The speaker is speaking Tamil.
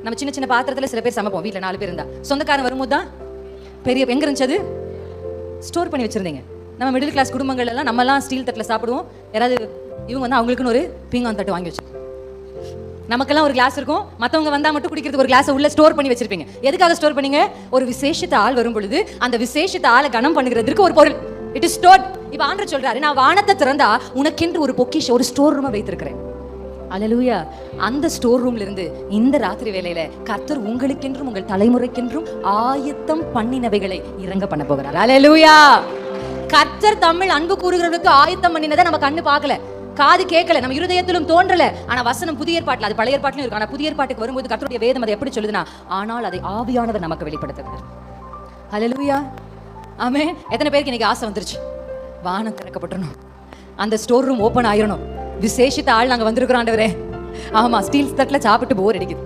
நம்ம சின்ன சின்ன பாத்திரத்துல சில பேர் சமைப்போம். வீட்டுல 4 பேர் இருந்தா சொந்தக்காரன் வரும்போது தான் பெரிய எங்க இருந்துச்சு அது ஸ்டோர் பண்ணி வச்சிருந்தீங்க. நம்ம மிடில் கிளாஸ் குடும்பங்கள் எல்லாம் நம்ம எல்லாம் ஸ்டீல் தட்டுல சாப்பிடுவோம். யாராவது இவங்க வந்து அவங்களுக்குன்னு ஒரு பீங்கான் தட்டு வாங்கி வச்சு, நமக்கெல்லாம் ஒரு கிளாஸ் இருக்கும். மற்றவங்க வந்தா மட்டும் குடிக்கிறதுக்கு ஒரு கிளாஸ் உள்ள ஸ்டோர் பண்ணி வச்சிருப்பீங்க. எதுக்காக ஸ்டோர் பண்ணீங்க? ஒரு விசேஷத்த ஆள் வரும் பொழுது அந்த விசேஷத்த ஆளை கனம் பண்ணுகிறதுக்கு ஒரு பொருள். It is stored. இப்ப ஆண்டவர் சொல்றாரு, நான் வானத்தை திறந்தா உனக்கென்று ஒரு பொக்கிஷ ஒரு ஸ்டோர் ரூமை வைத்திருக்கிறேன். அல்லேலூயா. அந்த ஸ்டோர் ரூம்ல இருந்து இந்த ராத்திரி வேளையில கர்த்தர் உங்களுக்கென்றும் உங்கள் தலைமுறைக்கென்றும் ஆயத்தம் பண்ணினவைகளை இறங்க பண்ண போகிறார். அல்லேலூயா. கர்த்தர் தமிழ் அன்பு கூறுகிறவர்களுக்கு ஆயத்தம் பண்ணினதை நம்ம கண்ணு பார்க்கல, காது கேட்கல, நம்ம இருதயத்திலும் தோன்றல. ஆனா வசனம் புதிய ஏற்பாட்டுல, அது பழைய ஏற்பாட்டிலும் இருக்கு. ஆனா புதிய ஏற்பாட்டுக்கு வரும்போது கர்த்தருடைய வேதம் அதை எப்படி சொல்லுதுன்னா, ஆனால் அதை ஆவியானவர் நமக்கு வெளிப்படுத்துகிறார். அல்லேலூயா. ஆமென். எத்தனை பேருக்கு இன்னைக்கு ஆசை வந்துருச்சு? வானம் திறக்கப்படணும், அந்த ஸ்டோர் ரூம் ஓபன் ஆயிரணும், விசேஷித்த ஆள் நாங்க வந்திருக்கிறோம் ஆண்டவரே. ஆமா, ஸ்டீல் தட்டுல சாப்பிட்டு போர் அடிக்குது.